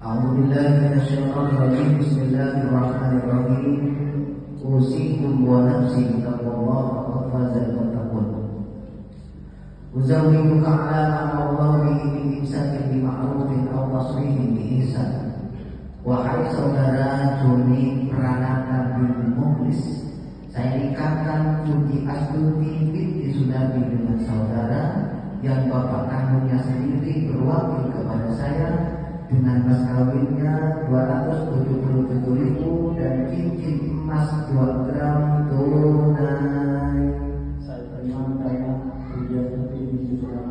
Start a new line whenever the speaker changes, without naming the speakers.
A'udzubillahiminasyaitonirrajim. Bismillahirrahmanirrahim. Usikum wa nafsi bittaqwallahi faqad fazal muttaqun. Uzawwijuka ala amrullah bihi imsakin bima'rufin aw tasrifin biihsan. Wahai saudara Joni Pranata bin Mukhlis, saya nikahkan Juni Astuti binti Sunabi dengan saudara yang bapak kandungnya sendiri berwakil kepada saya dengan mas kawinnya 277.000 dan cincin emas 2 gram tunai.
Saya terima kaya Budia Tuti binti Sunabi